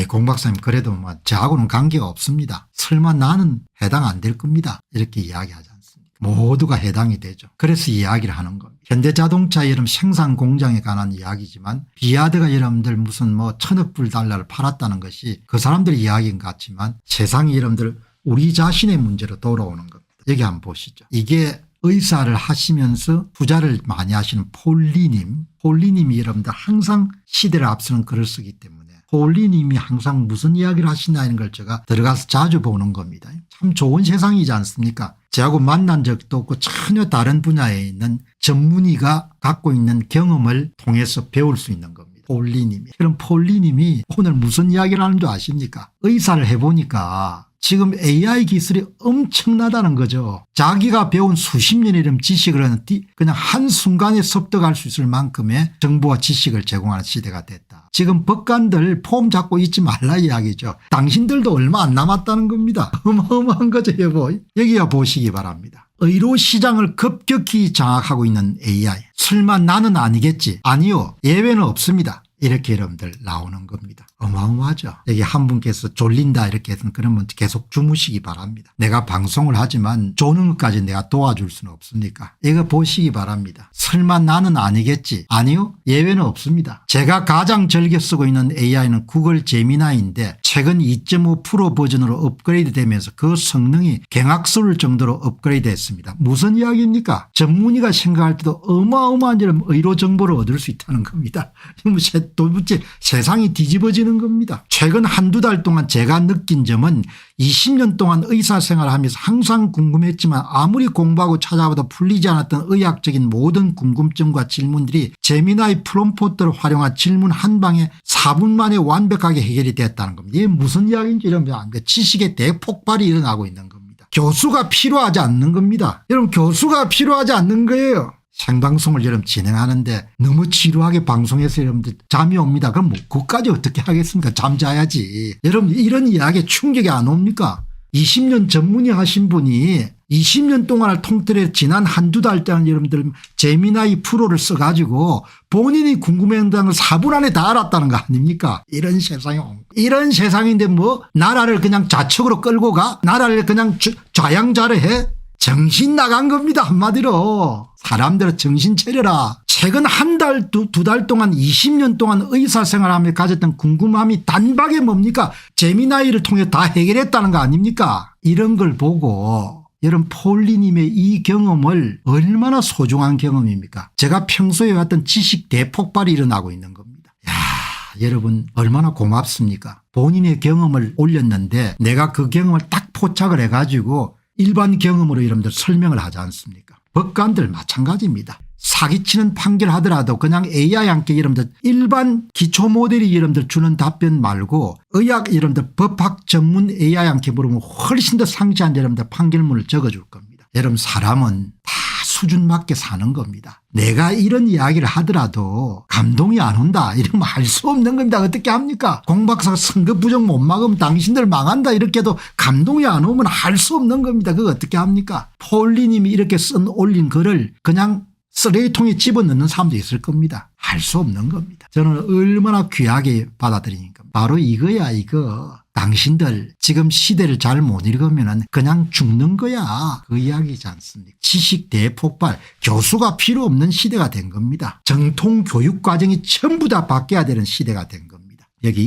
공 박사님 그래도 뭐 저하고는 관계가 없습니다. 설마 나는 해당 안 될 겁니다. 이렇게 이야기하지 않습니까? 모두가 해당이 되죠. 그래서 이야기를 하는 겁니다. 현대자동차 여러분 생산 공장에 관한 이야기지만 비아드가 여러분들 무슨 뭐 1000억 불 달러를 팔았다는 것이 그 사람들 이야기인 것 같지만 세상이 여러분들 우리 자신의 문제로 돌아오는 겁니다. 여기 한번 보시죠. 이게 의사를 하시면서 투자를 많이 하시는 폴리님이 여러분들 항상 시대를 앞서는 글을 쓰기 때문에 폴리님이 항상 무슨 이야기를 하시나는 걸 제가 들어가서 자주 보는 겁니다. 참 좋은 세상이지 않습니까? 저하고 만난 적도 없고 전혀 다른 분야에 있는 전문의가 갖고 있는 경험을 통해서 배울 수 있는 겁니다. 폴리님이. 그럼 폴리님이 오늘 무슨 이야기를 하는 줄 아십니까? 의사를 해보니까 지금 AI 기술이 엄청나다는 거죠. 자기가 배운 수십 년의 이런 지식을 그냥 한순간에 습득할 수 있을 만큼의 정보와 지식을 제공하는 시대가 됐다. 지금 법관들 폼 잡고 있지 말라 이야기죠. 당신들도 얼마 안 남았다는 겁니다. 어마어마한 거죠 여보. 여기야 보시기 바랍니다. 의료 시장을 급격히 장악하고 있는 AI. 설마 나는 아니겠지? 아니요. 예외는 없습니다. 이렇게 여러분들 나오는 겁니다. 어마어마하죠. 여기 한 분께서 졸린다 이렇게 해서 그러면 계속 주무시기 바랍니다. 내가 방송을 하지만 조는 것까지 내가 도와줄 수는 없으니까 이거 보시기 바랍니다. 설마 나는 아니겠지? 아니요. 예외는 없습니다. 제가 가장 즐겨 쓰고 있는 AI는 구글 제미나이인데 최근 2.5% 버전으로 업그레이드 되면서 그 성능이 갱악스러울 정도로 업그레이드 했습니다. 무슨 이야기입니까? 전문의가 생각할 때도 어마어마한 의료 정보를 얻을 수 있다는 겁니다. 도대체 세상이 뒤집어지는 겁니다. 최근 한두 달 동안 제가 느낀 점은 20년 동안 의사생활을 하면서 항상 궁금했지만 아무리 공부하고 찾아봐도 풀리지 않았던 의학적인 모든 궁금증과 질문들이 제미나이 프롬프트를 활용한 질문 한 방에 4분 만에 완벽하게 해결이 됐다는 겁니다. 이게 무슨 이야기인지 여러분 지식의 대폭발이 일어나고 있는 겁니다. 교수가 필요하지 않는 겁니다. 여러분 교수가 필요하지 않는 거예요. 생방송을 여러분 진행하는데 너무 지루하게 방송해서 여러분들 잠이 옵니다. 그럼 뭐 그것까지 어떻게 하겠습니까? 잠자야지. 여러분 이런 이야기에 충격이 안 옵니까? 20년 전문의 하신 분이 20년 동안을 통틀어 지난 한두 달 동안 여러분들 제미나이 프로를 써가지고 본인이 궁금했던 걸 4분 안에 다 알았다는 거 아닙니까? 이런 세상인데 뭐 나라를 그냥 좌측으로 끌고 가? 나라를 그냥 좌양자를 해? 정신 나간 겁니다. 한마디로. 사람들은 정신 차려라. 최근 한 달, 두 달 동안 20년 동안 의사생활하며 가졌던 궁금함이 단박에 뭡니까? 제미나이를 통해 다 해결했다는 거 아닙니까? 이런 걸 보고 여러분 폴리님의 이 경험을 얼마나 소중한 경험입니까? 제가 평소에 왔던 지식 대폭발이 일어나고 있는 겁니다. 야, 여러분 얼마나 고맙습니까? 본인의 경험을 올렸는데 내가 그 경험을 딱 포착을 해가지고 일반 경험으로 여러분들 설명을 하지 않습니까? 법관들 마찬가지입니다. 사기치는 판결 하더라도 그냥 AI한테 여러분들 일반 기초 모델이 여러분들 주는 답변 말고 의학 여러분들 법학 전문 AI한테 물으면 훨씬 더 상세한 여러분들 판결문을 적어줄 겁니다. 여러분 사람은 다 수준 맞게 사는 겁니다. 내가 이런 이야기를 하더라도 감동이 안 온다 이러면 할 수 없는 겁니다. 어떻게 합니까? 공박사가 선거 부정 못 막으면 당신들 망한다 이렇게 해도 감동이 안 오면 할 수 없는 겁니다. 그거 어떻게 합니까? 폴리님이 이렇게 올린 글을 그냥 쓰레기통에 집어넣는 사람도 있을 겁니다. 할 수 없는 겁니다. 저는 얼마나 귀하게 받아들이니까 바로 이거야 이거. 당신들 지금 시대를 잘 못 읽으면 그냥 죽는 거야. 그 이야기지 않습니까? 지식 대폭발 교수가 필요 없는 시대가 된 겁니다. 정통 교육 과정이 전부 다 바뀌어야 되는 시대가 된 겁니다. 여기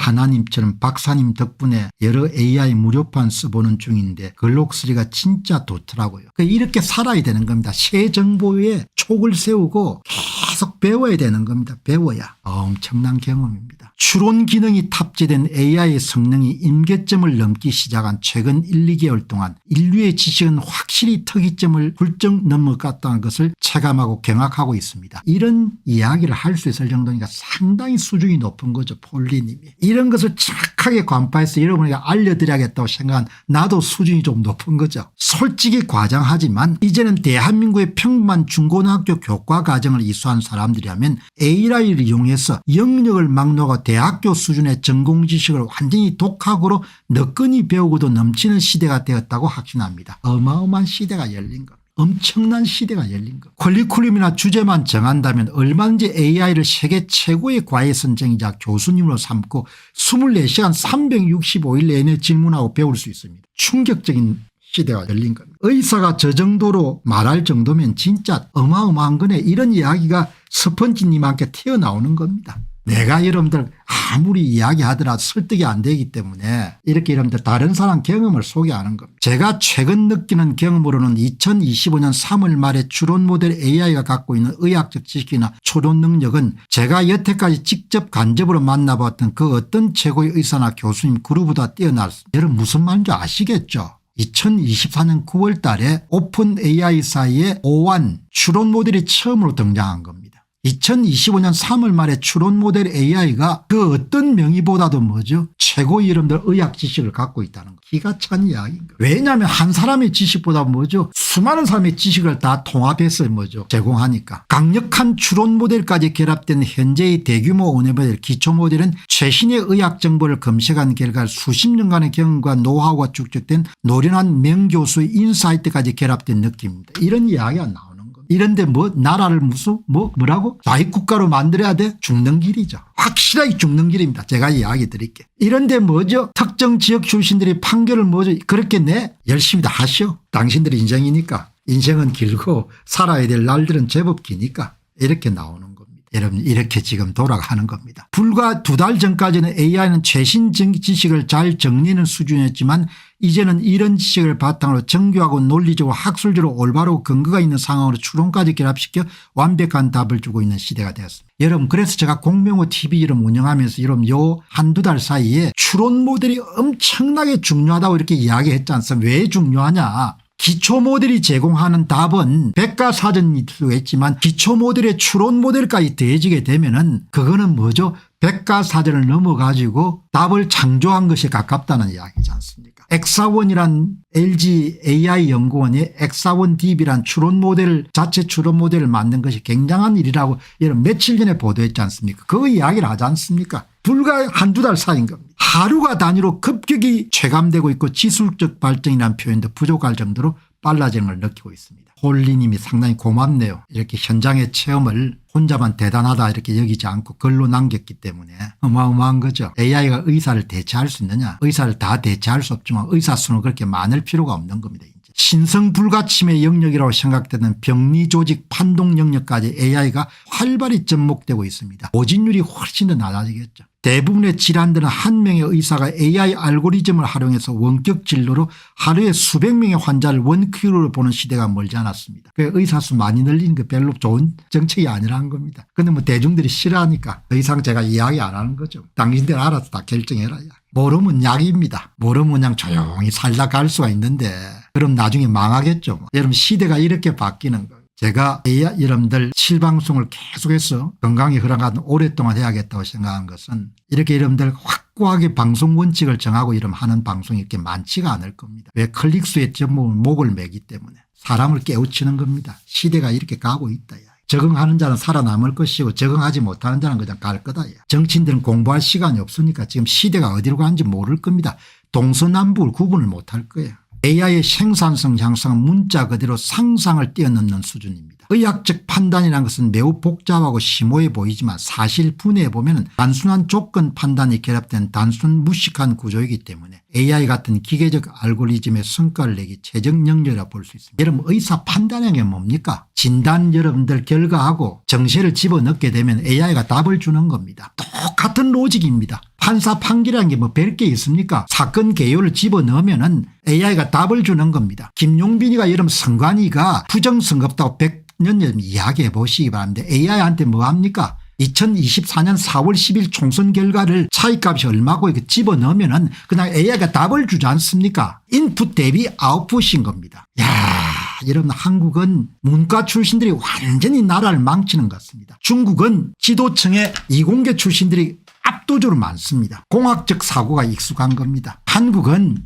이하나님처럼 박사님 덕분에 여러 AI 무료판 써보는 중인데 글록쓰기가 진짜 좋더라고요. 이렇게 살아야 되는 겁니다. 새 정보에 촉을 세우고 계속 배워야 되는 겁니다. 배워야. 엄청난 경험입니다. 추론 기능이 탑재된 AI의 성능이 임계점을 넘기 시작한 최근 1, 2개월 동안 인류의 지식은 확실히 특이점을 훌쩍 넘어갔다는 것을 체감하고 경악하고 있습니다. 이런 이야기를 할 수 있을 정도니까 상당히 수준이 높은 거죠. 폴리님이. 이런 것을 정확하게 관파해서 여러분에게 알려드려야겠다고 생각한 나도 수준이 좀 높은 거죠. 솔직히 과장하지만 이제는 대한민국의 평범한 중고등학교 교과 과정을 이수한 사람들이라면 AI를 이용해서 영역을 막론하고 대학교 수준의 전공 지식을 완전히 독학으로 너끈히 배우고도 넘치는 시대가 되었다고 확신합니다. 어마어마한 시대가 열린 겁니다. 엄청난 시대가 열린 것. 컬리큘럼이나 주제만 정한다면 얼마든지 AI를 세계 최고의 과외 선생이자 교수님으로 삼고 24시간 365일 내내 질문하고 배울 수 있습니다. 충격적인 시대가 열린 겁니다. 의사가 저 정도로 말할 정도면 진짜 어마어마한 거네. 이런 이야기가 스펀지님한테 튀어나오는 겁니다. 내가 여러분들 아무리 이야기하더라도 설득이 안 되기 때문에 이렇게 여러분들 다른 사람 경험을 소개하는 겁니다. 제가 최근 느끼는 경험으로는 2025년 3월 말에 추론 모델 AI가 갖고 있는 의학적 지식이나 추론 능력은 제가 여태까지 직접 간접으로 만나봤던 그 어떤 최고의 의사나 교수님 그룹보다 뛰어났습니다. 여러분 무슨 말인지 아시겠죠? 2024년 9월 달에 오픈 AI 사이에 오완 추론 모델이 처음으로 등장한 겁니다. 2025년 3월 말에 추론 모델 AI가 그 어떤 명의보다도 뭐죠? 최고의 여러분들 의학 지식을 갖고 있다는 거. 기가 찬 이야기인 거예요. 왜냐하면 한 사람의 지식보다 뭐죠? 수많은 사람의 지식을 다 통합해서 뭐죠? 제공하니까. 강력한 추론 모델까지 결합된 현재의 대규모 원예 모델 기초 모델은 최신의 의학 정보를 검색한 결과 수십 년간의 경험과 노하우가 축적된 노련한 명교수의 인사이트까지 결합된 느낌입니다. 이런 이야기가 나옵니다. 이런데 뭐 나라를 뭐라고 자위국가로 만들어야 돼? 죽는 길이죠. 확실하게 죽는 길입니다. 제가 이야기 드릴게요. 이런데 뭐죠? 특정 지역 출신들이 판결을 뭐죠? 그렇게 내 열심히 다 하시오. 당신들의 인생이니까. 인생은 길고 살아야 될 날들은 제법 기니까 이렇게 나오는 겁니다. 여러분 이렇게 지금 돌아가는 겁니다. 불과 2달 전까지는 AI는 최신 지식을 잘 정리하는 수준이었지만 이제는 이런 지식을 바탕으로 정교하고 논리적으로 학술적으로 올바르고 근거가 있는 상황으로 추론까지 결합시켜 완벽한 답을 주고 있는 시대가 되었습니다. 여러분 그래서 제가 공명호 TV 이름 운영하면서 여러분 요 한두 달 사이에 추론 모델이 엄청나게 중요하다고 이렇게 이야기했지 않습니까? 왜 중요하냐. 기초 모델이 제공하는 답은 백과사전일 수 있지만 기초 모델의 추론 모델까지 더해지게 되면은 그거는 뭐죠? 백과사전을 넘어가지고 답을 창조한 것에 가깝다는 이야기지 않습니까? 엑사원이란 LG AI 연구원이 엑사원 DB란 추론 모델 자체 추론 모델을 만든 것이 굉장한 일이라고 여러분 며칠 전에 보도했지 않습니까? 그 이야기를 하지 않습니까? 불과 한두 달 사이인 겁니다. 하루가 단위로 급격히 체감되고 있고 지술적 발전이라는 표현도 부족할 정도로 빨라지는 걸 느끼고 있습니다. 홀리님이 상당히 고맙네요. 이렇게 현장의 체험을 혼자만 대단하다 이렇게 여기지 않고 글로 남겼기 때문에 어마어마한 거죠. AI가 의사를 대체할 수 있느냐. 의사를 다 대체할 수 없지만 의사 수는 그렇게 많을 필요가 없는 겁니다. 이제. 신성불가침의 영역이라고 생각되는 병리 조직 판독 영역까지 AI가 활발히 접목되고 있습니다. 보진율이 훨씬 더 낮아지겠죠. 대부분의 질환들은 한 명의 의사가 AI 알고리즘을 활용해서 원격 진료로 하루에 수백 명의 환자를 원큐로 보는 시대가 멀지 않았습니다. 그 의사 수 많이 늘리는 게 별로 좋은 정책이 아니라는 겁니다. 그런데 뭐 대중들이 싫어하니까 더 이상 제가 이야기 안 하는 거죠. 당신들 알아서 다 결정해라. 모르면 약입니다. 모르면 그냥 조용히 살다 갈 수가 있는데 그럼 나중에 망하겠죠. 여러분 시대가 이렇게 바뀌는 거예요. 제가 여러분들 실방송을 계속해서 건강이 허락하는 오랫동안 해야겠다고 생각한 것은 이렇게 여러분들 확고하게 방송 원칙을 정하고 이런 하는 방송이 이렇게 많지가 않을 겁니다. 왜? 클릭수의 목을 매기 때문에 사람을 깨우치는 겁니다. 시대가 이렇게 가고 있다. 적응하는 자는 살아남을 것이고 적응하지 못하는 자는 그냥 갈 거다. 정치인들은 공부할 시간이 없으니까 지금 시대가 어디로 가는지 모를 겁니다. 동서남북을 구분을 못할 거예요. AI의 생산성 향상은 문자 그대로 상상을 뛰어넘는 수준입니다. 의학적 판단이라는 것은 매우 복잡하고 심오해 보이지만 사실 분해해 보면 단순한 조건 판단이 결합된 단순 무식한 구조이기 때문에 AI 같은 기계적 알고리즘의 성과를 내기 최적 영역이라고 볼 수 있습니다. 여러분 의사 판단하는 게 뭡니까? 진단 여러분들 결과하고 정세를 집어넣게 되면 AI가 답을 주는 겁니다. 똑같은 로직입니다. 판사 판결이라는 게 뭐 별 게 있습니까? 사건 개요를 집어넣으면 AI가 답을 주는 겁니다. 김용빈이가 여러분 선관위가 부정선거다고 100년 이야기해 보시기 바랍니다. AI한테 뭐 합니까? 2024년 4월 10일 총선 결과를 차이값이 얼마고 이렇게 집어넣으면 그냥 AI가 답을 주지 않습니까? 인풋 대비 아웃풋인 겁니다. 야, 여러분 한국은 문과 출신들이 완전히 나라를 망치는 것 같습니다. 중국은 지도층의 이공계 출신들이 압도적으로 많습니다. 공학적 사고가 익숙한 겁니다. 한국은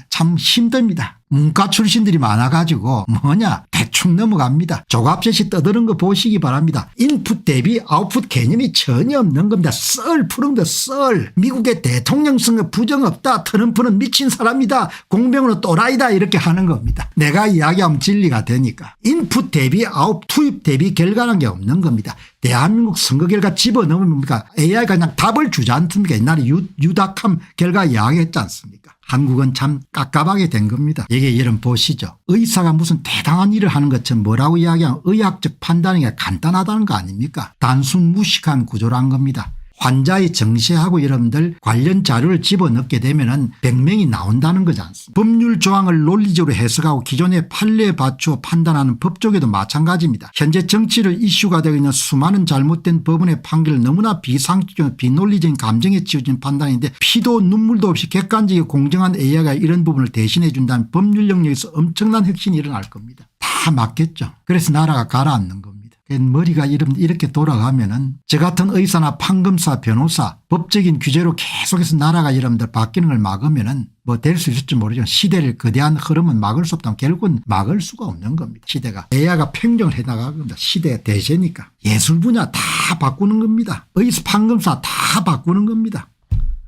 참 힘듭니다. 문과 출신들이 많아가지고 뭐냐 대충 대충 넘어갑니다. 조갑제시 떠드는 거 보시기 바랍니다. 인풋 대비 아웃풋 개념이 전혀 없는 겁니다. 썰 푸는 거 썰. 미국의 대통령 선거 부정 없다. 트럼프는 미친 사람이다. 공병으로 또라이다. 이렇게 하는 겁니다. 내가 이야기하면 진리가 되니까. 인풋 대비 아웃 투입 대비 결과라는 게 없는 겁니다. 대한민국 선거 결과 집어넣으니까 AI가 그냥 답을 주지 않습니까? 옛날에 유닥함 결과 이야기했지 않습니까? 한국은 참 깝깝하게 된 겁니다. 이게 여러분 보시죠. 의사가 무슨 대단한 일을 하는 것처럼 뭐라고 이야기하면 의학적 판단이 간단하다는 거 아닙니까? 단순 무식한 구조란 겁니다. 환자의 정세하고 여러분들 관련 자료를 집어넣게 되면은 100명이 나온다는 거지 않습니까? 법률 조항을 논리적으로 해석하고 기존의 판례에 맞추어 판단하는 법조계도 마찬가지입니다. 현재 정치를 이슈가 되고 있는 수많은 잘못된 법원의 판결을 너무나 비상식적이고 비논리적인 감정에 치우친 판단인데 피도 눈물도 없이 객관적이고 공정한 AI가 이런 부분을 대신해 준다면 법률 영역에서 엄청난 혁신이 일어날 겁니다. 다 맞겠죠. 그래서 나라가 가라앉는 겁니다. 머리가 이렇게 돌아가면은 저 같은 의사나 판검사 변호사 법적인 규제로 계속해서 나라가 여러분들 바뀌는 걸 막으면은 뭐 될 수 있을지 모르지만 시대를 거대한 흐름은 막을 수 없다면 결국은 막을 수가 없는 겁니다. 시대가 AI가 평정을 해나가는 겁니다. 시대의 대세니까. 예술 분야 다 바꾸는 겁니다. 의사 판검사 다 바꾸는 겁니다.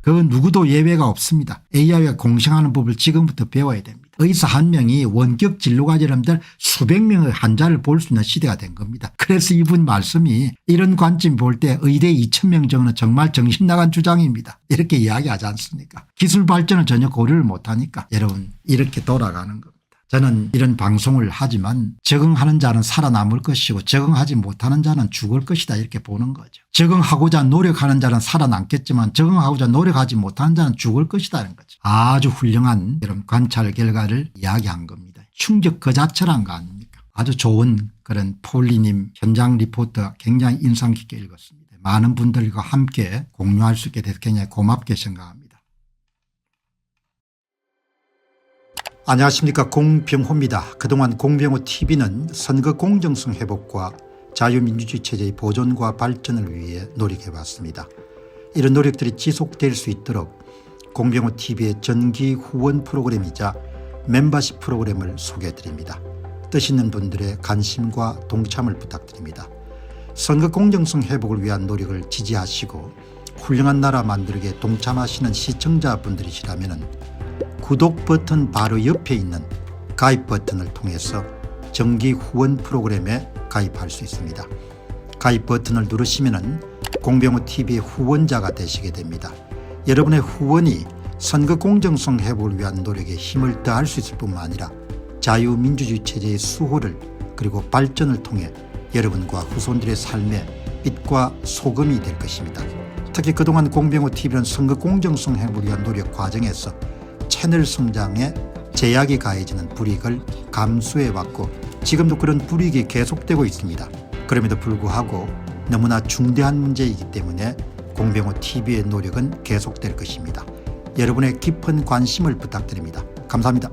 그건 누구도 예외가 없습니다. AI가 공생하는 법을 지금부터 배워야 됩니다. 의사 한 명이 원격 진료가 여러분들 수백 명의 환자를 볼 수 있는 시대가 된 겁니다. 그래서 이분 말씀이 이런 관점 볼 때 의대 2,000명 정도는 정말 정신 나간 주장입니다. 이렇게 이야기하지 않습니까? 기술 발전을 전혀 고려를 못하니까 여러분 이렇게 돌아가는 겁니다. 저는 이런 방송을 하지만 적응하는 자는 살아남을 것이고 적응하지 못하는 자는 죽을 것이다 이렇게 보는 거죠. 적응하고자 노력하는 자는 살아남겠지만 적응하고자 노력하지 못하는 자는 죽을 것이다는 거죠. 아주 훌륭한 이런 관찰 결과를 이야기한 겁니다. 충격 그 자체란 거 아닙니까? 아주 좋은 그런 폴리님 현장 리포터 굉장히 인상 깊게 읽었습니다. 많은 분들과 함께 공유할 수 있게 돼서 굉장히 고맙게 생각합니다. 안녕하십니까, 공병호입니다. 그동안 공병호TV는 선거 공정성 회복과 자유민주주의 체제의 보존과 발전을 위해 노력해왔습니다. 이런 노력들이 지속될 수 있도록 공병호TV의 정기 후원 프로그램이자 멤버십 프로그램을 소개해드립니다. 뜻 있는 분들의 관심과 동참을 부탁드립니다. 선거 공정성 회복을 위한 노력을 지지하시고 훌륭한 나라 만들기에 동참하시는 시청자분들이시라면 구독 버튼 바로 옆에 있는 가입 버튼을 통해서 정기 후원 프로그램에 가입할 수 있습니다. 가입 버튼을 누르시면 공병호TV의 후원자가 되시게 됩니다. 여러분의 후원이 선거 공정성 회복을 위한 노력에 힘을 더할 수 있을 뿐만 아니라 자유민주주의 체제의 수호를 그리고 발전을 통해 여러분과 후손들의 삶에 빛과 소금이 될 것입니다. 특히 그동안 공병호TV는 선거 공정성 회복을 위한 노력 과정에서 채널 성장에 제약이 가해지는 불이익을 감수해왔고 지금도 그런 불이익이 계속되고 있습니다. 그럼에도 불구하고 너무나 중대한 문제이기 때문에 공병호TV의 노력은 계속될 것입니다. 여러분의 깊은 관심을 부탁드립니다. 감사합니다.